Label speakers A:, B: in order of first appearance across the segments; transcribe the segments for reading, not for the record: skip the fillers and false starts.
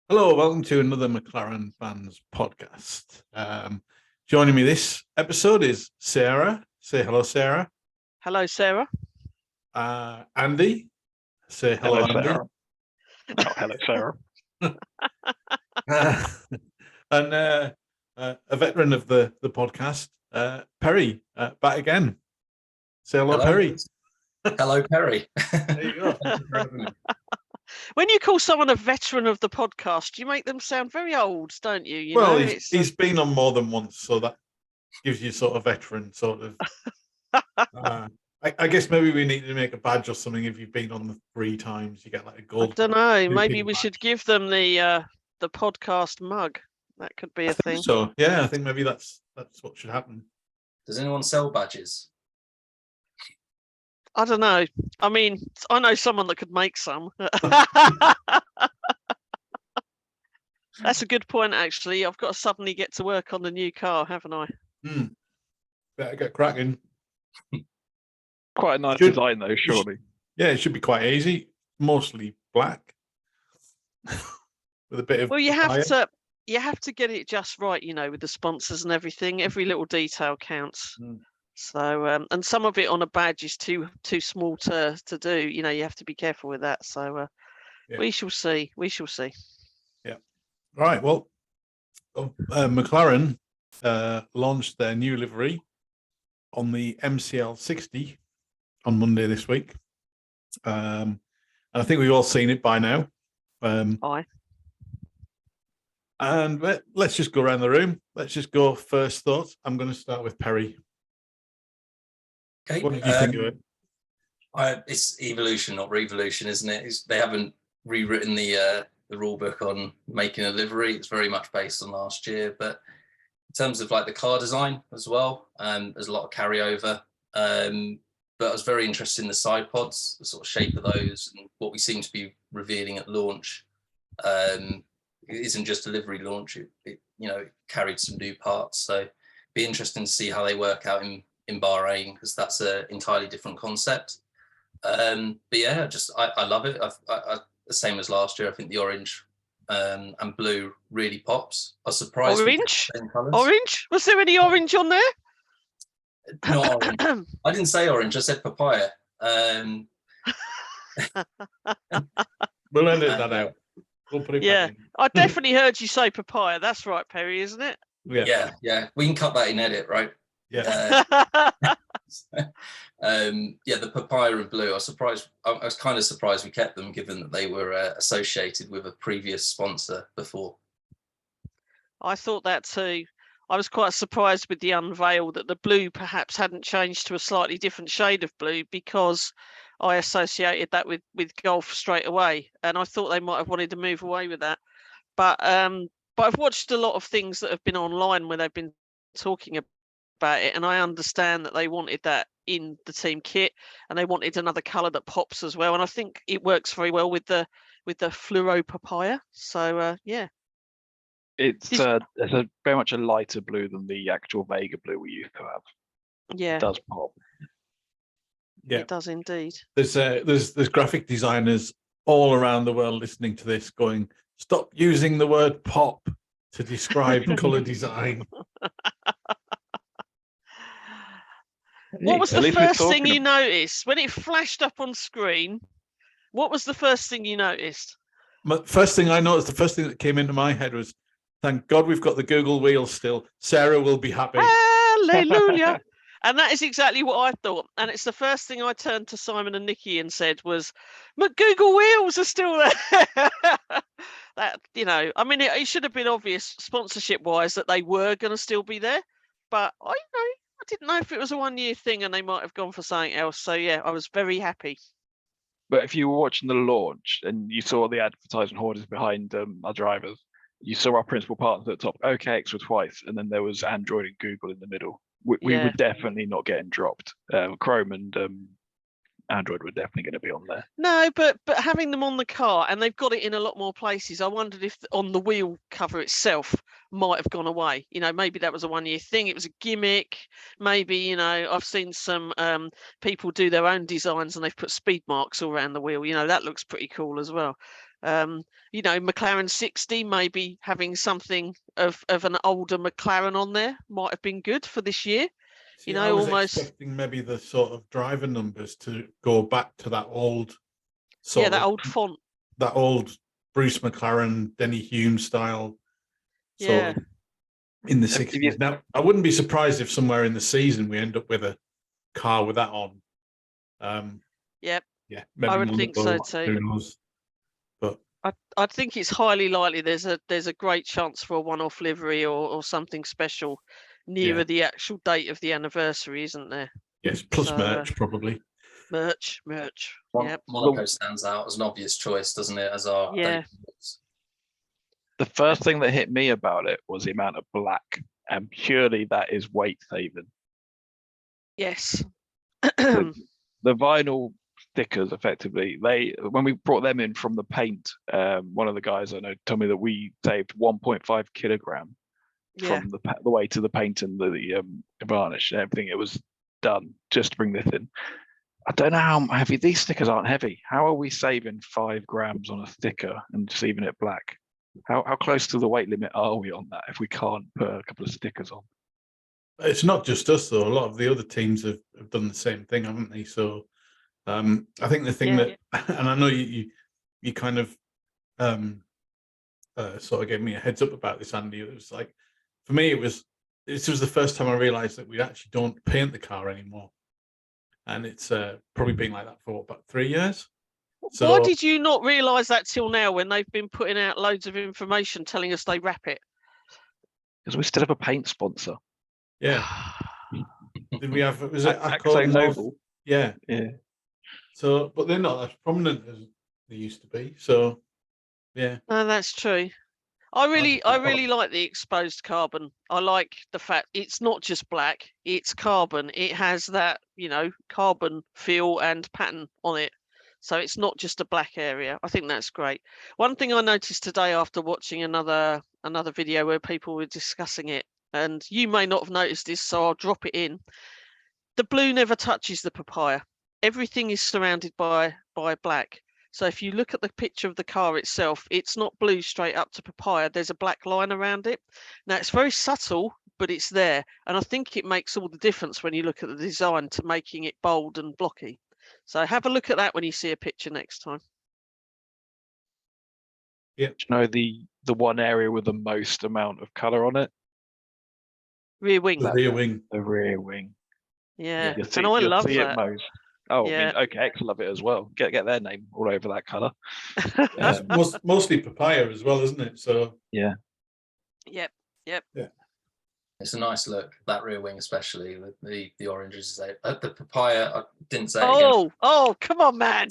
A: Hello, welcome to another McLaren Fans podcast. Joining me this episode is Sarah. Say hello, Sarah.
B: Hello, Sarah.
A: Andy. Say hello, Andy.
C: Sarah. Oh, hello, Sarah.
A: And a veteran of the podcast, Perry, back again. Say hello, Perry.
D: Hello, Perry.
A: There you go.
B: When you call someone a veteran of the podcast, you make them sound very old, don't you?
A: Well, he's been on more than once, so that gives you sort of veteran sort of. I guess maybe we need to make a badge or something. If you've been on 3 times, you get like a gold.
B: I don't know. Maybe we should give them the podcast mug. That could be a thing.
A: So yeah, I think maybe that's what should happen.
D: Does anyone sell badges?
B: I don't know. I mean, I know someone that could make some. That's a good point, actually. I've got to suddenly get to work on the new car, haven't I?
A: Better get cracking.
C: Quite a nice design, though, surely.
A: Yeah, it should be quite easy. Mostly black, with a bit of.
B: Well, you have to get it just right, with the sponsors and everything. Every little detail counts. So, and some of it on a badge is too small to do. You have to be careful with that. So, we shall see. We shall see.
A: Yeah. Right. Well, McLaren launched their new livery on the MCL60 on Monday this week. And I think we've all seen it by now.
B: Aye.
A: And let's just go around the room. Let's just go first thoughts. I'm going to start with Perry.
D: Okay.
A: What did you think of it?
D: It's evolution, not revolution, isn't it? They haven't rewritten the rule book on making a livery. It's very much based on last year. But in terms of like the car design as well, there's a lot of carryover. But I was very interested in the side pods, the sort of shape of those, and what we seem to be revealing at launch. It isn't just a livery launch. It carried some new parts. So it'd be interesting to see how they work out in Bahrain, because that's an entirely different concept. But yeah, I love it. I the same as last year. I think the orange and blue really pops. I was surprised.
B: Orange? Was there any orange on there?
D: Not orange. I didn't say orange. I said papaya.
A: We'll edit that out. We'll put it back in.
B: I definitely heard you say papaya. That's right, Perry, isn't it?
D: Yeah. We can cut that in edit, right?
A: Yeah.
D: The papaya and blue. I was kind of surprised we kept them, given that they were associated with a previous sponsor before.
B: I thought that too. I was quite surprised with the unveil that the blue perhaps hadn't changed to a slightly different shade of blue, because I associated that with golf straight away, and I thought they might have wanted to move away with that. But I've watched a lot of things that have been online where they've been talking about it, and I understand that they wanted that in the team kit, and they wanted another colour that pops as well, and I think it works very well with the fluoro papaya. So yeah.
C: It's very much a lighter blue than the actual Vega blue we used to have.
B: Yeah,
C: it does pop.
A: Yeah,
B: it does indeed.
A: There's graphic designers all around the world listening to this, going, "Stop using the word pop to describe color design."
B: What was the first thing you noticed when it flashed up on screen? What was the first thing you noticed?
A: The first thing that came into my head was, thank God we've got the Google wheel still. Sarah will be happy.
B: Hallelujah. And that is exactly what I thought. And it's the first thing I turned to Simon and Nikki and said was, Google wheels are still there. That, I mean, it should have been obvious sponsorship-wise that they were going to still be there. But I didn't know if it was a 1-year thing and they might have gone for something else. So, yeah, I was very happy.
C: But if you were watching the launch and you saw the advertising hoarders behind our drivers, you saw our principal partners at the top, OKX were twice, and then there was Android and Google in the middle. We were definitely not getting dropped. Chrome and Android were definitely going to be on there.
B: No, but having them on the car, and they've got it in a lot more places. I wondered if on the wheel cover itself might have gone away. You know, maybe that was a one-year thing. It was a gimmick. Maybe, you know, I've seen some people do their own designs and they've put speed marks all around the wheel. You know, that looks pretty cool as well. You know, McLaren 60, maybe having something of an older McLaren on there might have been good for this year.
A: See,
B: You know,
A: I was
B: almost.
A: expecting maybe the sort of driver numbers to go back to that old
B: Yeah, that old font.
A: that old Bruce McLaren, Denny Hume style
B: Yeah.
A: sort of in the 60s. Now, I wouldn't be surprised if somewhere in the season we end up with a car with that on.
B: Yep.
A: Yeah, maybe
B: I would think so
A: Monaco,
B: too.
A: who knows? But
B: I think it's highly likely there's a great chance for a one-off livery or something special nearer the actual date of the anniversary, isn't there?
A: yes, plus
B: So,
A: merch probably.
B: Merch. Yep.
D: Monaco stands out as an obvious choice, doesn't it? As our
B: Yeah.
C: The first thing that hit me about it was the amount of black, and purely that is weight saving.
B: Yes.
C: The vinyl stickers, effectively, when we brought them in from the paint, one of the guys I know told me that we saved 1.5 kilogram
B: Yeah.
C: from the way to the paint and the varnish and everything. It was done just to bring this in. I don't know how heavy these stickers aren't heavy. How are we saving 5 grams on a sticker and just leaving it black? How close to the weight limit are we on that if we can't put a couple of stickers on?
A: It's not just us though. A lot of the other teams have done the same thing, haven't they? So I think the thing that, and I know you kind of sort of gave me a heads up about this, Andy. It was like, for me, this was the first time I realised that we actually don't paint the car anymore, and it's probably been like that for about 3 years. So,
B: why did you not realise that till now when they've been putting out loads of information telling us they wrap it?
C: Because we still have a paint sponsor.
A: Yeah. Did we have? Was it
C: Axo Noble?
A: Yeah.
C: Yeah.
A: So, but they're not as prominent as they used to be. So, yeah.
B: No, that's true. I really like the exposed carbon. I like the fact it's not just black, it's carbon. It has that, you know, carbon feel and pattern on it. So it's not just a black area. I think that's great. One thing I noticed today after watching another video where people were discussing it, and you may not have noticed this, so I'll drop it in. The blue never touches the papaya. Everything is surrounded by black. So if you look at the picture of the car itself, it's not blue straight up to papaya. There's a black line around it. Now, it's very subtle, but it's there. And I think it makes all the difference when you look at the design to making it bold and blocky. So have a look at that when you see a picture next time.
A: Yeah.
C: Do you know the one area with the most amount of colour on it?
B: Rear wing.
A: The rear wing.
C: The rear wing.
B: Yeah.
C: You'll see,
B: And I
C: you'll
B: love
C: see
B: that.
C: it most. Oh,
B: Yeah.
C: I mean, OKX love it as well. Get their name all over that colour.
A: It's mostly papaya as well, isn't it? So
C: yeah.
B: Yep.
A: Yeah.
D: It's a nice look, that rear wing, especially with the oranges. The papaya, I didn't say it again.
B: Oh, come on, man.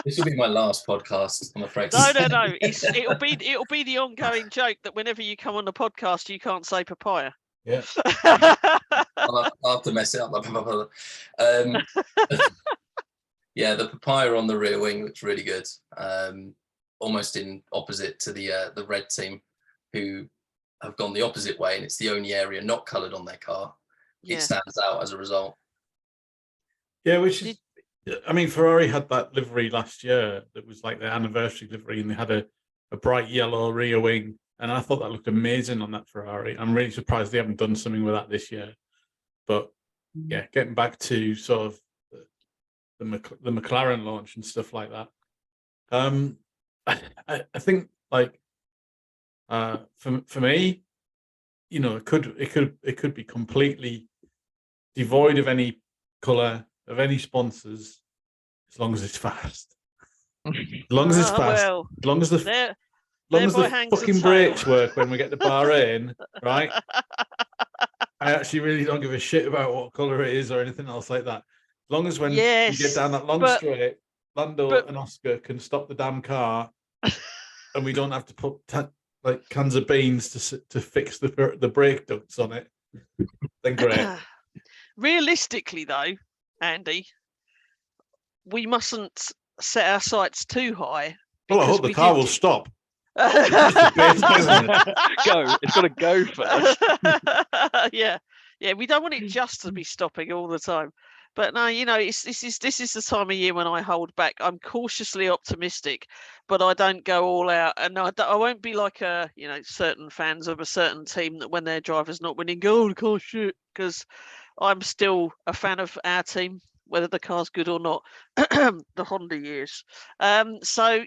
D: This will be my last podcast, I'm afraid.
B: No. It'll be the ongoing joke that whenever you come on the podcast, you can't say papaya.
A: yeah.
D: I'll have to mess it up. Yeah, the papaya on the rear wing looks really good. Almost in opposite to the red team, who have gone the opposite way, and it's the only area not coloured on their car.
B: Yeah.
D: It stands out as a result.
A: Yeah, which is, I mean, Ferrari had that livery last year that was like their anniversary livery, and they had a bright yellow rear wing, and I thought that looked amazing on that Ferrari. I'm really surprised they haven't done something with that this year. But yeah, getting back to sort of the McLaren launch and stuff like that. I think like for me, you know, it could be completely devoid of any colour, of any sponsors, as long as it's fast. As long as it's fast.
B: Well,
A: as long as the fucking brakes work when we get to Bahrain, right? I actually really don't give a shit about what colour it is or anything else like that. As long as when you get down that long straight, Lando and Oscar can stop the damn car, and we don't have to put like cans of beans to fix the brake ducts on it, then great.
B: realistically, though, Andy, we mustn't set our sights too high.
A: Well, I hope the car will stop. It's a basic, isn't it?
C: Go. It's got to go first.
B: Yeah, we don't want it just to be stopping all the time. But no, this is the time of year when I hold back. I'm cautiously optimistic, but I don't go all out, and I won't be like certain fans of a certain team that when their driver's not winning, go, oh, the car's shit, because I'm still a fan of our team, whether the car's good or not. The Honda years. So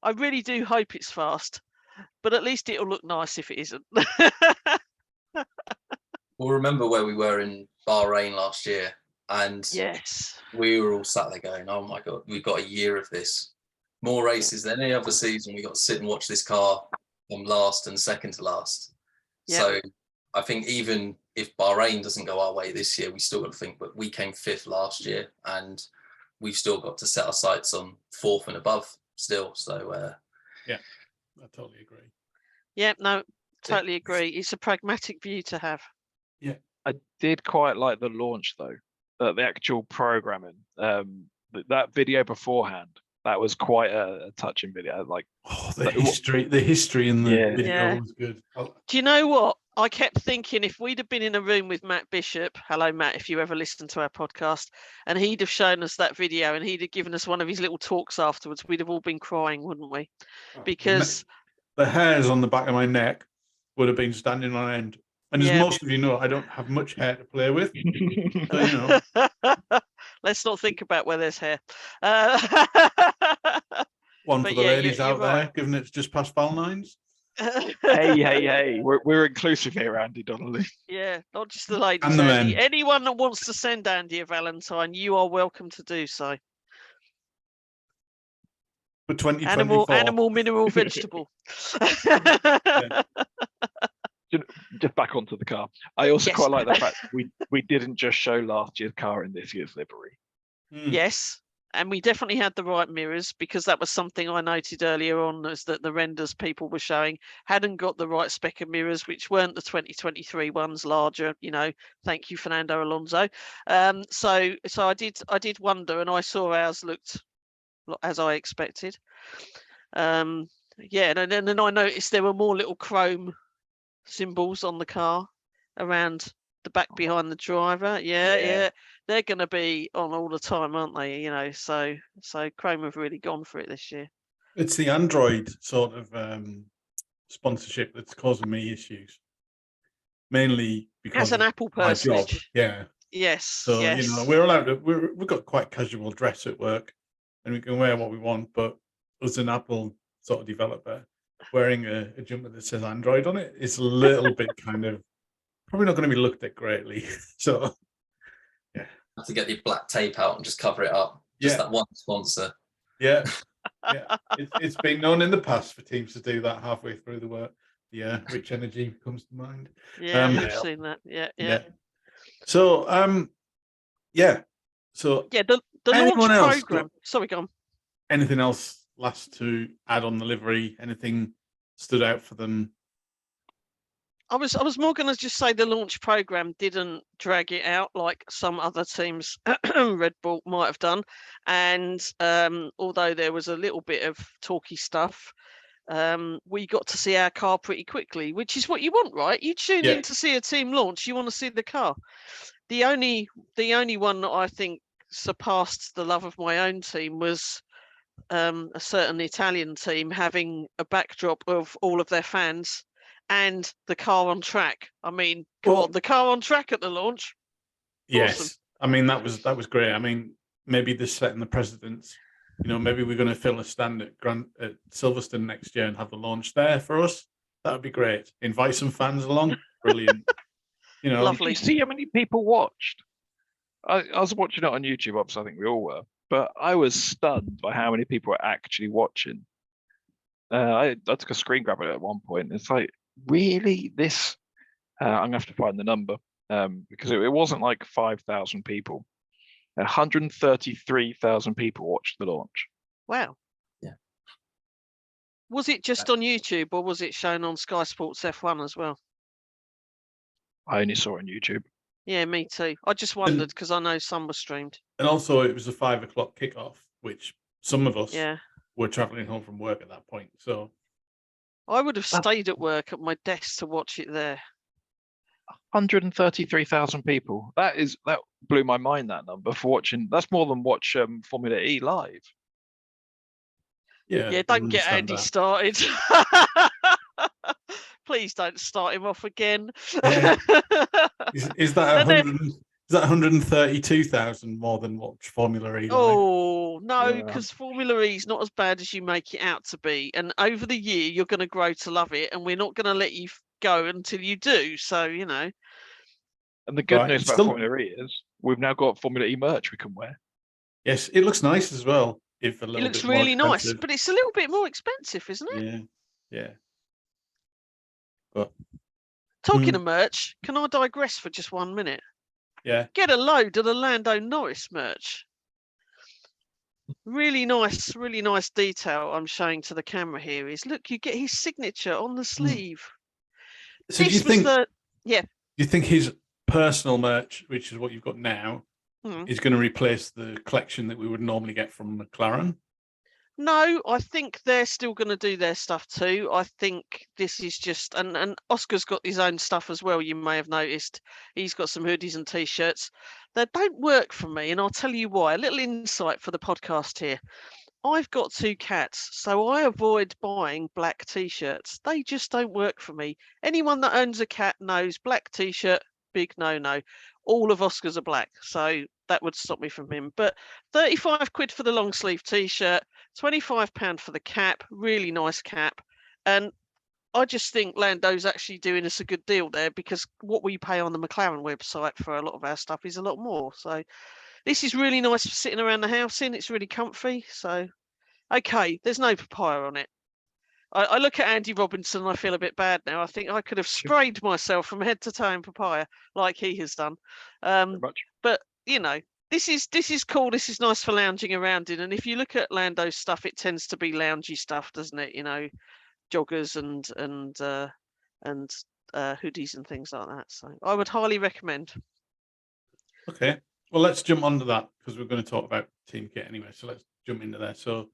B: I really do hope it's fast, but at least it'll look nice if it isn't.
D: We'll remember where we were in Bahrain last year, and
B: Yes.
D: we were all sat there going, oh my God, we've got a year of this. More races than any other season. We got to sit and watch this car from last and second to last.
B: Yep.
D: So I think even if Bahrain doesn't go our way this year, we still got to think, but we came 5th last year, and we've still got to set our sights on 4th and above still. So
A: yeah, I totally agree.
B: Yeah, no, totally agree. It's a pragmatic view to have.
A: Yeah,
C: I did quite like the launch though, the actual programming. That video beforehand, that was quite a touching video. Like,
A: the history in the video was good.
B: Do you know what? I kept thinking if we'd have been in a room with Matt Bishop, hello Matt, if you ever listen to our podcast, and he'd have shown us that video and he'd have given us one of his little talks afterwards, we'd have all been crying, wouldn't we? Because
A: the hairs on the back of my neck would have been standing on end. And as most of you know, I don't have much hair to play with. So,
B: let's not think about where there's hair.
A: One for the ladies out there, given it's just past Valentine's.
C: Hey. We're inclusive here, Andy Donnelly.
B: Yeah, not just the ladies.
A: And the men.
B: Anyone that wants to send Andy a Valentine, you are welcome to do so.
A: For 2024.
B: Animal, mineral, vegetable.
C: Just back onto the car. I also quite like the fact we didn't just show last year's car in this year's livery.
B: Yes, and we definitely had the right mirrors, because that was something I noted earlier on, is that the renders people were showing hadn't got the right spec of mirrors, which weren't the 2023 ones, larger. Thank you, Fernando Alonso. So I did wonder, and I saw ours looked as I expected. And then I noticed there were more little chrome symbols on the car around the back behind the driver. Yeah. They're going to be on all the time, aren't they? So Chrome have really gone for it this year.
A: It's the Android sort of sponsorship that's causing me issues, mainly because
B: as an Apple person.
A: My job. Yeah.
B: Yes.
A: So we're allowed to. We've got quite casual dress at work, and we can wear what we want. But as an Apple sort of developer, wearing a jumper that says Android on it is a little bit kind of probably not going to be looked at greatly. So yeah,
D: have to get the black tape out and just cover it up. Just that one sponsor.
A: Yeah. It's been known in the past for teams to do that halfway through the work. Yeah, Rich Energy comes to mind.
B: Yeah, I've seen that. Yeah.
A: So
B: the launch program. Sorry, go on.
A: Anything else last to add on the livery? Anything stood out for them?
B: I was more going to just say the launch program didn't drag it out like some other teams, Red Bull might have done. And although there was a little bit of talky stuff, we got to see our car pretty quickly, which is what you want, right? You tune in to see a team launch, you want to see the car. The only one that I think surpassed the love of my own team was a certain Italian team having a backdrop of all of their fans and the car on track. I mean, come on, the car on track at the launch.
A: Yes.
B: Awesome.
A: I mean, that was great. I mean, maybe this setting the precedence. Maybe we're going to fill a stand at Silverstone next year and have the launch there for us. That would be great. Invite some fans along. Brilliant.
B: Lovely.
C: Did you see how many people watched? I was watching it on YouTube, obviously, I think we all were, but I was stunned by how many people were actually watching. I took a screen grab of it at one point. It's like, really? This? I'm going to have to find the number because it wasn't like 5,000 people. 133,000 people watched the launch.
B: Wow.
D: Yeah.
B: Was it just on YouTube or was it shown on Sky Sports F1 as well?
C: I only saw it on YouTube.
B: Yeah, me too. I just wondered because I know some were streamed.
A: And also, it was a 5 o'clock kickoff, which some of us
B: Yeah.
A: were traveling home from work at that point. So
B: I would have stayed at work at my desk to watch it there.
C: 133,000 people. That blew my mind, that number, for watching. That's more than watch Formula E live.
A: yeah,
B: Yeah,
A: I
B: don't get
A: understand
B: Andy
A: that.
B: started. Please don't start him off again.
A: Yeah. Is that
B: And then-
A: 100? Is that 132,000 more than watch Formula E live?
B: Oh no,
C: Yeah.
B: because Formula E is not as bad as you make it out to be, and over the year you're going to grow to love it, and we're not going to let you go until you do. So you know.
C: And the good
A: Right,
C: news
A: it's
C: about
A: still-
C: Formula E is we've now got Formula E merch we can wear.
A: Yes, it looks nice as well. If a
B: It
A: little
B: looks
A: bit more
B: really nice,
A: expensive.
B: but it's a little bit more expensive, isn't it?
A: Yeah, yeah. But
B: Talking of merch, can I digress for just 1 minute?
A: yeah,
B: Get a load of the Lando Norris merch. Really nice detail I'm showing to the camera here is, look, you get his signature on the sleeve.
A: so do you
B: This was
A: think?
B: yeah.
A: Do you think his personal merch, which is what you've got now, is going to replace the collection that we would normally get from McLaren?
B: No, I think they're still going to do their stuff too. I think this is just, and Oscar's got his own stuff as well. You may have noticed he's got some hoodies and t-shirts that don't work for me, and I'll tell you why. A little insight for the podcast here. I've got 2 cats, so I avoid buying black t-shirts. They just don't work for me. Anyone that owns a cat knows black t-shirt, big no-no. All of Oscar's are black, so that would stop me from him. But 35 quid for the long sleeve t-shirt, £25 for the cap, really nice cap. And I just think Lando's actually doing us a good deal there, because what we pay on the McLaren website for a lot of our stuff is a lot more. So this is really nice for sitting around the house in. It's really comfy. So, okay, there's no papaya on it. I look at Andy Robinson and I feel a bit bad now. I think I could have sprayed myself from head to toe in papaya like he has done.
C: Very much.
B: But you know, this is cool. This is nice for lounging around in. And if you look at Lando's stuff, it tends to be loungy stuff, doesn't it? You know, joggers and hoodies and things like that. So I would highly recommend.
A: Okay, well, let's jump onto that because we're going to talk about team kit anyway. So let's jump into there. So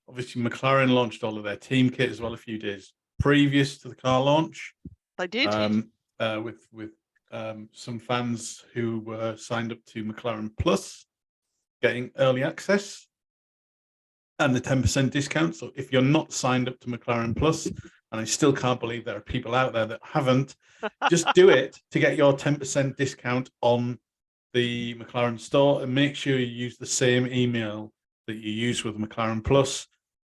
A: obviously McLaren launched all of their team kit as well a few days previous to the car launch.
B: They did.
A: With some fans who were signed up to McLaren Plus getting early access and the 10% discount. So if you're not signed up to McLaren Plus, and I still can't believe there are people out there that haven't, just do it to get your 10% discount on the McLaren store, and make sure you use the same email that you use with McLaren Plus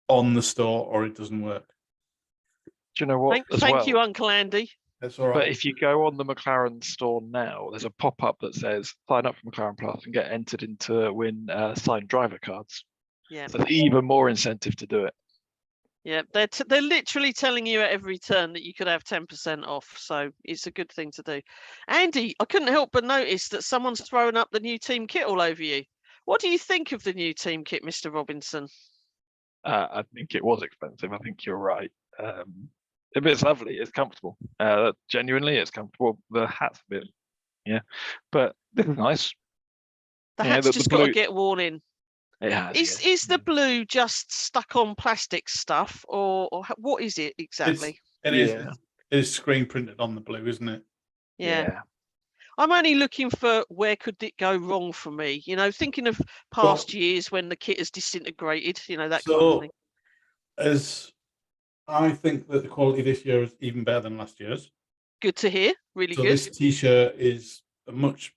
A: on the store, or it doesn't work.
C: Do you know what?
B: Thank you, Uncle Andy.
A: That's all right.
C: But if you go on the McLaren store now, there's a pop-up that says sign up for McLaren Plus and get entered into win signed driver cards.
B: Yeah.
C: So there's even more incentive to do it.
B: Yeah, they're literally telling you at every turn that you could have 10% off. So it's a good thing to do. Andy, I couldn't help but notice that someone's thrown up the new team kit all over you. What do you think of the new team kit, Mr. Robinson?
C: I think it was expensive. I think you're right. It's lovely. It's comfortable. Genuinely, it's comfortable. The hat's a bit, yeah, but this is nice.
B: The
C: Yeah,
B: hat's
C: the
B: just got
C: blue-
B: to get worn in.
C: It has.
B: Is the blue just stuck on plastic stuff, or what is it exactly?
A: It is screen printed on the blue, isn't it?
B: Yeah. I'm only looking for where could it go wrong for me. You know, thinking of past years when the kit has disintegrated. You know, that kind of thing.
A: As I think that the quality this year is even better than last year's.
B: Good to hear. Really
A: so
B: good.
A: This T-shirt is a much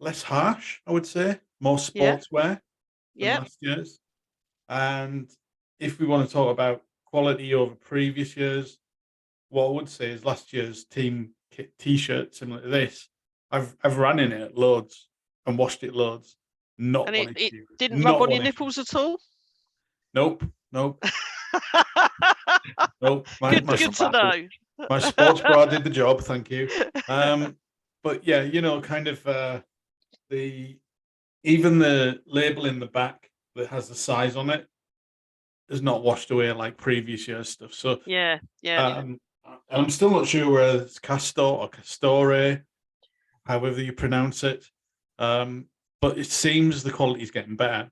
A: less harsh, I would say, more sportswear than last year's. And if we want to talk about quality over previous years, what I would say is last year's team kit T-shirt similar to this, I've ran in it loads and washed it loads. Not
B: and
A: one
B: it
A: issue.
B: Didn't
A: Not
B: rub on
A: one
B: your
A: issue.
B: nipples at all?
A: Nope. Nope.
B: Good to know.
A: My sports bra did the job, thank you. But yeah, you know, kind of even the label in the back that has the size on it is not washed away like previous year's stuff. So
B: yeah.
A: I'm still not sure whether it's Castor or Castore. however you pronounce it. But it seems the quality is getting better.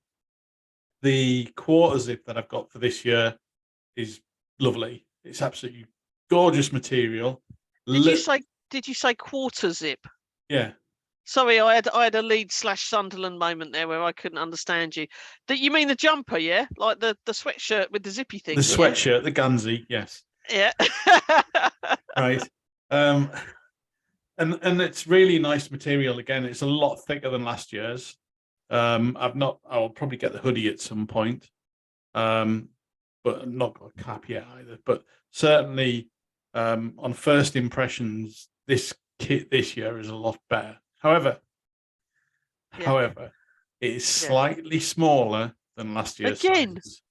A: The quarter zip that I've got for this year is lovely. It's absolutely gorgeous material.
B: Did you say quarter zip?
A: Yeah.
B: Sorry, I had a Leeds/Sunderland moment there where I couldn't understand you. You mean the jumper, yeah? Like the sweatshirt with the zippy thing.
A: The sweatshirt, the Gansey, yes.
B: Yeah.
A: Right. And it's really nice material again. It's a lot thicker than last year's. I'll probably get the hoodie at some point. But I've not got a cap yet either. But certainly on first impressions, this kit this year is a lot better. However, it is slightly smaller than last year's
B: again.
A: sizes.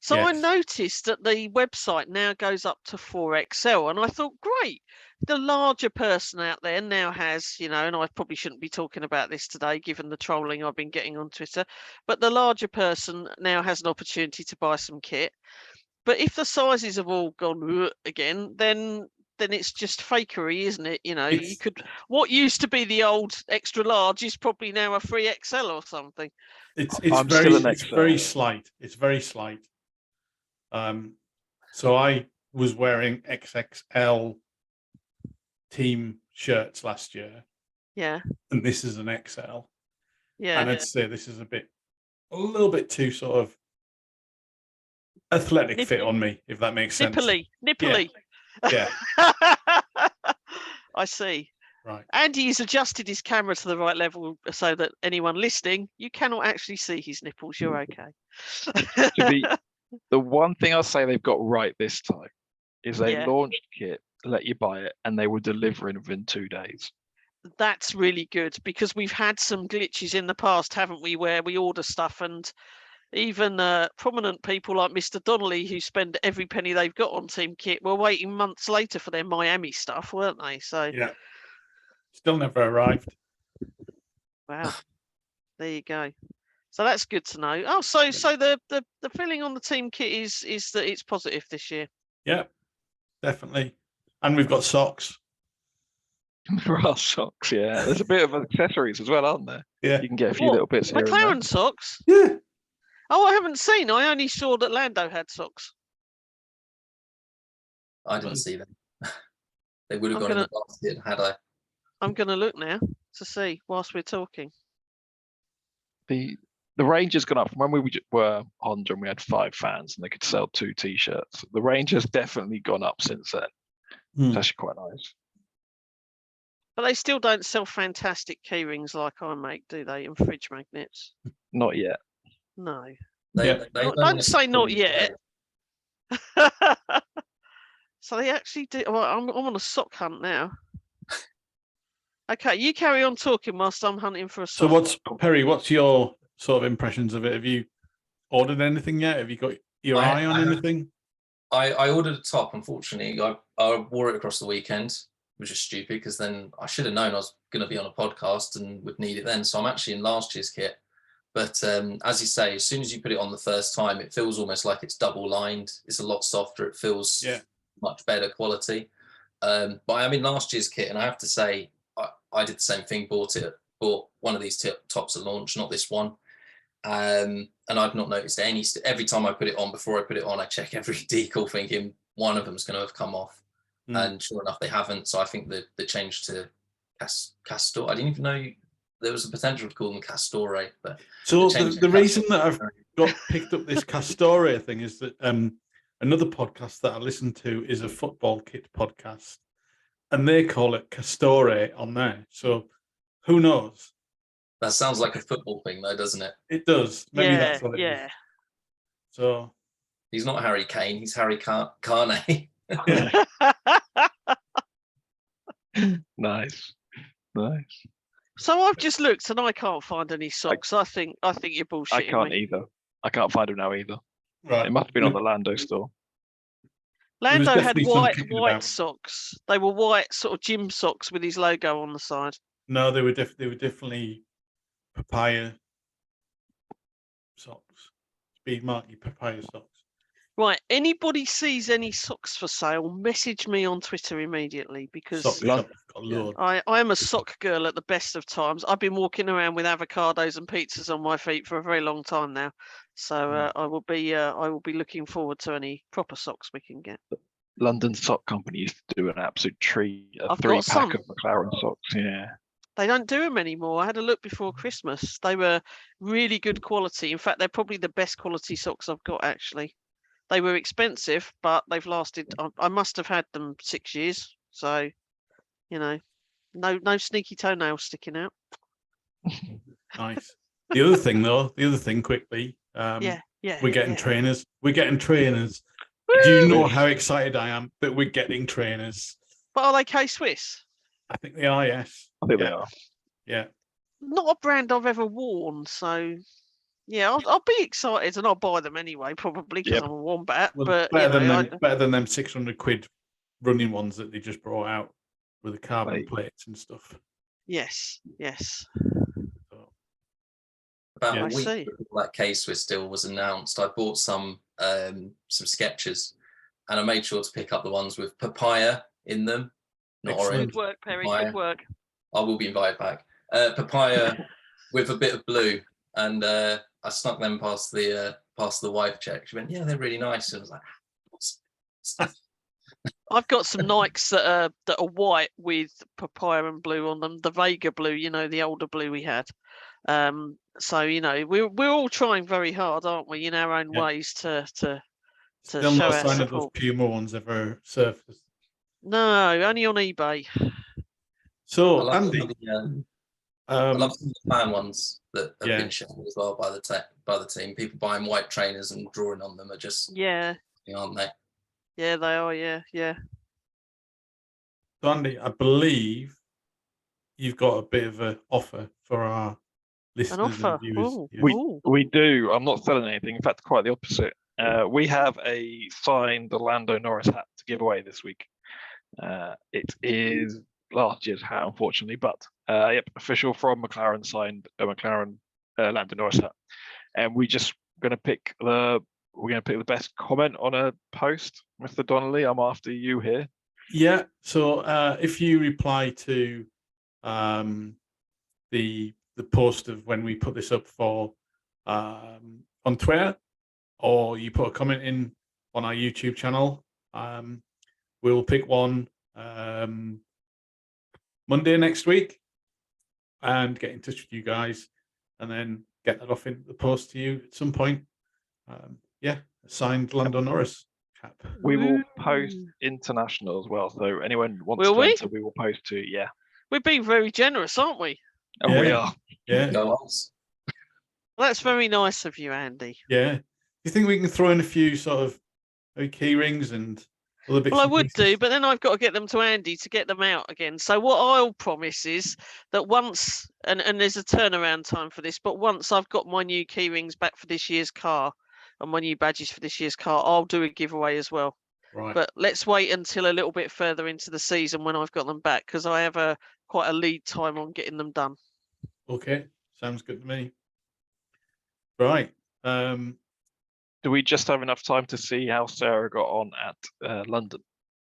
B: So I
A: Yes.
B: noticed that the website now goes up to 4XL, and I thought, great, the larger person out there now has, and I probably shouldn't be talking about this today, given the trolling I've been getting on Twitter, but the larger person now has an opportunity to buy some kit. But if the sizes have all gone again, then it's just fakery, isn't it? What used to be the old extra large is probably now a 3XL or something.
A: It's
C: I'm still an
A: very
C: XL.
A: slight. It's very slight. So I was wearing XXL team shirts last year.
B: Yeah.
A: And this is an XL.
B: Yeah.
A: And I'd say this is a little bit too sort of athletic fit on me, if that makes sense.
B: Nipply.
A: Yeah.
B: I see.
A: Right.
B: Andy has adjusted his camera to the right level so that anyone listening, you cannot actually see his nipples. You're okay.
C: The one thing I'll say they've got right this time is they
B: Yeah.
C: launched kit, let you buy it, and they were delivering within 2 days.
B: That's really good, because we've had some glitches in the past, haven't we, where we order stuff and even prominent people like Mr. Donnelly, who spend every penny they've got on team kit, were waiting months later for their Miami stuff, weren't they? So
A: Yeah. Still never arrived.
B: Wow. There you go. So that's good to know. Oh, so the feeling on the team kit is that it's positive this year.
A: Yeah, definitely. And we've got socks.
C: For our socks, yeah. There's a bit of accessories as well, aren't there?
A: Yeah.
C: You can get a few little bits here and there.
B: McLaren socks?
A: Yeah.
B: Oh, I haven't seen. I only saw that Lando had socks.
D: I didn't see them. They would have gone in the basket had I.
B: I'm going to look now to see whilst we're talking.
C: The range has gone up from when we were Honda and we had 5 fans and they could sell 2 t-shirts. The range has definitely gone up since then. It's actually quite nice.
B: But they still don't sell fantastic key rings like I make, do they? And fridge magnets.
C: Not yet.
B: No.
D: Don't
B: say not yet. So they actually do. Well, I'm on a sock hunt now. Okay, you carry on talking whilst I'm hunting for a sock.
A: So Perry, what's your sort of impressions of it? Have you ordered anything yet? Have you got your eye on anything?
D: I ordered a top. Unfortunately, I wore it across the weekend, which is stupid because then I should have known I was going to be on a podcast and would need it then. So I'm actually in last year's kit. But as you say, as soon as you put it on the first time, it feels almost like it's double lined. It's a lot softer. It feels much better quality. But I'm in last year's kit, and I have to say, I did the same thing. Bought one of these tops at launch, not this one. And I've not noticed any. Every time I put it on, before I put it on, I check every decal, thinking one of them's going to have come off. And sure enough, they haven't. So I think the change to Castor. I didn't even know there was a potential to call them Castore. But
A: so the reason that I've got picked up this Castore thing is that another podcast that I listen to is a football kit podcast, and they call it Castore on there. So who knows?
D: That sounds like a football thing, though, doesn't it?
A: It does. Maybe that's what it is. So
D: he's not Harry Kane. He's Harry Carney.
C: Nice.
B: So I've just looked and I can't find any socks. I think you're bullshitting.
C: I can't either. I can't find them now either.
A: Right.
C: It must have been on the Lando store.
B: Lando had white socks. They were white sort of gym socks with his logo on the side.
A: No, they were definitely papaya socks. Speed Marky papaya socks.
B: Right. Anybody sees any socks for sale, message me on Twitter immediately, because
A: Sock shop got loads.
B: I am a sock girl at the best of times. I've been walking around with avocados and pizzas on my feet for a very long time now. So I will be looking forward to any proper socks we can get.
C: London Sock Company used to do an absolute treat, a
B: I've got
C: 3-pack
B: some.
C: of McLaren socks. Yeah.
B: They don't do them anymore. I had a look before Christmas. They were really good quality. In fact, they're probably the best quality socks I've got, actually. They were expensive, but they've lasted. I must have had them 6 years. So, you know, no sneaky toenails sticking out.
A: Nice. The other thing quickly,
B: Yeah.
A: we're getting
B: yeah.
A: trainers. We're getting trainers. Do you know how excited I am that we're getting trainers?
B: But are they K-Swiss?
A: I think they are, yes.
C: I think they are.
A: Yeah.
B: Not a brand I've ever worn, so yeah, I'll be excited and I'll buy them anyway, probably because
C: Yep.
B: I'm a wombat.
A: Well,
B: but
A: better than them 600 quid running ones that they just brought out with the carbon
C: Right.
A: plates and stuff.
B: yes.
A: So,
D: About
A: Yeah.
D: a
B: I
D: week
B: see.
D: before that K-Swiss deal was announced, I bought some Skechers, and I made sure to pick up the ones with papaya in them, not
A: Excellent.
D: orange.
B: Good work, Perry.
D: Papaya.
B: Good work.
D: I will be invited back. Papaya with a bit of blue, and I snuck them past the wife check. She went, "Yeah, they're really nice." And I was like, "What's that?"
B: I've got some Nikes that are white with papaya and blue on them. The Vega blue, the older blue we had. So we're all trying very hard, aren't we, in our own
A: Yeah.
B: ways to
A: Still
B: show
A: no
B: our
A: sign of those
B: support.
A: Puma ones ever surfaced.
B: No, only on eBay.
A: So,
D: I love
A: Andy,
D: I love some of the fan ones that have
A: yeah.
D: been shown as well by the team. People buying white trainers and drawing on them are just,
B: Yeah,
D: aren't they?
B: yeah, they are. Yeah.
A: So Andy, I believe you've got a bit of an offer for our listeners
B: An offer.
A: and viewers.
B: Ooh,
A: Yes.
B: ooh.
C: We do. I'm not selling anything. In fact, quite the opposite. We have a signed Lando Norris hat to give away this week. It is last year's hat, unfortunately, but official from McLaren, signed a McLaren Lando Norris hat, and we're going to pick the best comment on a post. Mr. Donnelly, I'm after you here.
A: Yeah. So if you reply to the post of when we put this up for on Twitter, or you put a comment in on our YouTube channel, we'll pick one Monday next week and get in touch with you guys, and then get that off in the post to you at some point. A signed Lando Norris cap.
C: We will post
B: Ooh.
C: international as well. So anyone wants
B: Will
C: to
B: we?
C: enter, we will post to. Yeah,
B: We're being very generous, aren't we?
C: and we
A: Yeah.
C: are.
A: Yeah.
D: Go Oz.
B: Well, that's very nice of you, Andy.
A: Yeah. Do you think we can throw in a few sort of key rings and other bits?
B: Well, I
A: and
B: would do,
A: pieces?
B: but then I've got to get them to Andy to get them out again. So what I'll promise is that once, and there's a turnaround time for this, but once I've got my new key rings back for this year's car and my new badges for this year's car, I'll do a giveaway as well.
A: Right.
B: But let's wait until a little bit further into the season when I've got them back, because I have quite a lead time on getting them done.
A: Okay. Sounds good to me. Right.
C: Do we just have enough time to see how Sarah got on at London?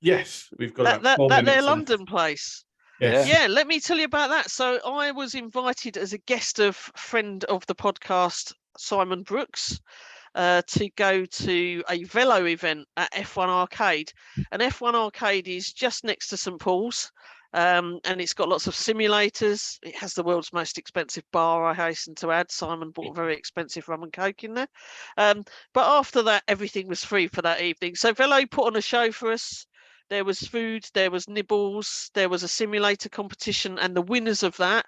A: Yes, we've got
B: That
A: 4
B: their
A: minutes left.
B: London place.
A: Yes.
B: Yeah, let me tell you about that. So I was invited as a guest of friend of the podcast, Simon Brooks, to go to a velo event at F1 Arcade. And F1 Arcade is just next to St Paul's. And it's got lots of simulators. It has the world's most expensive bar, I hasten to add. Simon bought a very expensive rum and coke in there. But after that, everything was free for that evening. So Velo put on a show for us. There was food, there was nibbles, there was a simulator competition, and the winners of that,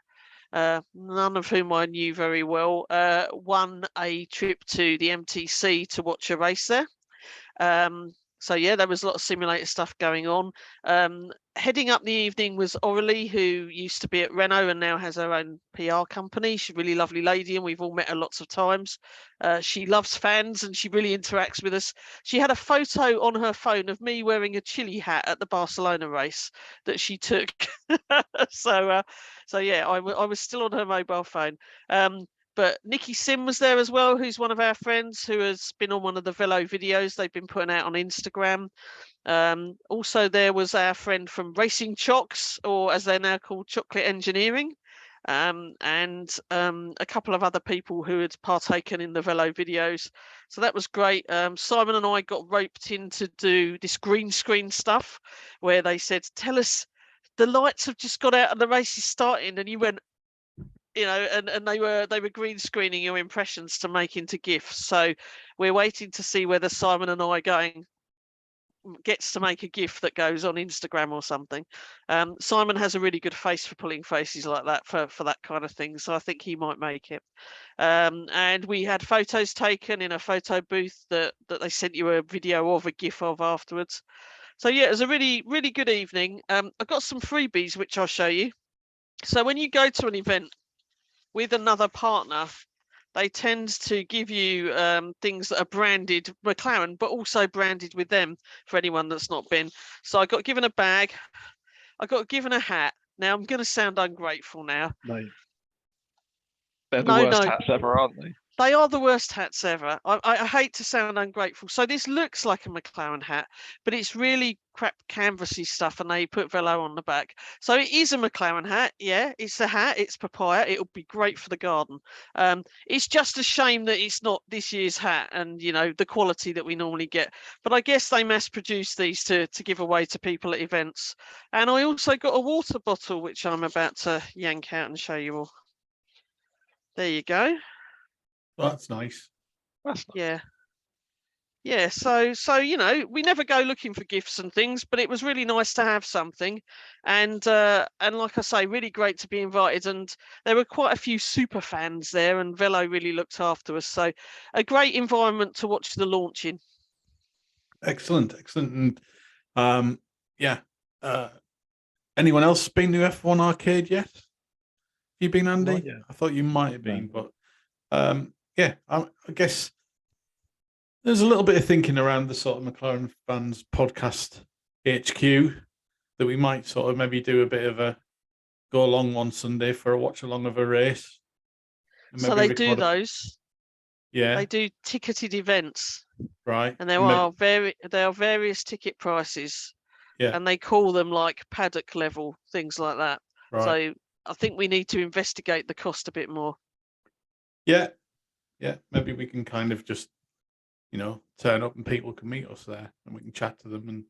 B: none of whom I knew very well, won a trip to the MTC to watch a race there. So yeah, there was a lot of simulator stuff going on. Heading up the evening was Aurelie, who used to be at Renault and now has her own PR company. She's a really lovely lady, and we've all met her lots of times. She loves fans and she really interacts with us. She had a photo on her phone of me wearing a Chile hat at the Barcelona race that she took. So yeah, I was still on her mobile phone. but Nikki Sim was there as well, who's one of our friends who has been on one of the Velo videos they've been putting out on Instagram. Also, there was our friend from Racing Chocks, or as they're now called, Chocolate Engineering, and a couple of other people who had partaken in the Velo videos. So that was great. Simon and I got roped in to do this green screen stuff where they said, tell us, the lights have just got out and the race is starting, and you went, you know, and they were green screening your impressions to make into GIFs. So we're waiting to see whether Simon and I gets to make a GIF that goes on Instagram or something. Simon has a really good face for pulling faces like that for that kind of thing, so I think he might make it. And we had photos taken in a photo booth that they sent you a video of, a GIF of afterwards. So yeah, it was a really, really good evening. I've got some freebies which I'll show you. So when you go to an event with another partner, they tend to give you things that are branded McLaren, but also branded with them for anyone that's not been. So I got given a bag. I got given a hat. Now I'm going to sound ungrateful now.
C: No. They're the worst hats ever, aren't they?
B: They are the worst hats ever. I hate to sound ungrateful. So this looks like a McLaren hat, but it's really crap canvasy stuff, and they put Velo on the back. So it is a McLaren hat. Yeah, it's a hat. It's papaya. It'll be great for the garden. It's just a shame that it's not this year's hat, and you know the quality that we normally get. But I guess they mass produce these to give away to people at events. And I also got a water bottle, which I'm about to yank out and show you all. There you go.
A: Well, that's nice.
C: That's nice.
B: Yeah. So you know, we never go looking for gifts and things, but it was really nice to have something, and like I say, really great to be invited. And there were quite a few super fans there, and Velo really looked after us. So a great environment to watch the launch in.
A: Excellent. And yeah. Anyone else been to F1 Arcade yet? You been, Andy?
C: Not yet.
A: I thought you might have been, but yeah, I guess there's a little bit of thinking around the sort of McLaren Fans podcast HQ that we might sort of maybe do a bit of a go along one Sunday for a watch along of a race.
B: So they do those.
A: Yeah.
B: They do ticketed events.
A: Right.
B: And there are various ticket prices.
A: Yeah.
B: And they call them like paddock level, things like that.
A: Right.
B: So I think we need to investigate the cost a bit more.
A: Yeah. Maybe we can kind of just, you know, turn up and people can meet us there and we can chat to them and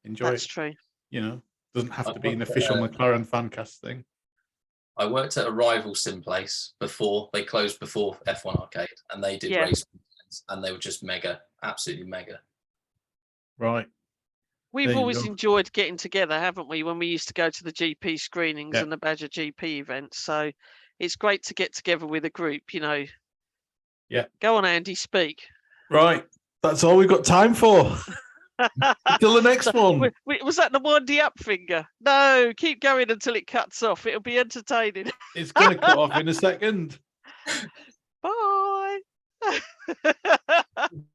A: enjoy it.
B: That's true.
A: You know, doesn't have to be an official McLaren Fancast thing.
D: I worked at a rival sim place before they closed before F1 Arcade, and they did race weekends, and they were just mega, absolutely mega.
A: Right.
B: We've always enjoyed getting together, haven't we, when we used to go to the GP screenings and the Badger GP events. So it's great to get together with a group, you know.
A: Yeah.
B: Go on, Andy, speak.
A: Right. That's all we've got time for. Until the next one.
B: Was that the windy up finger? No, keep going until it cuts off. It'll be entertaining.
A: It's going to cut off in a second.
B: Bye.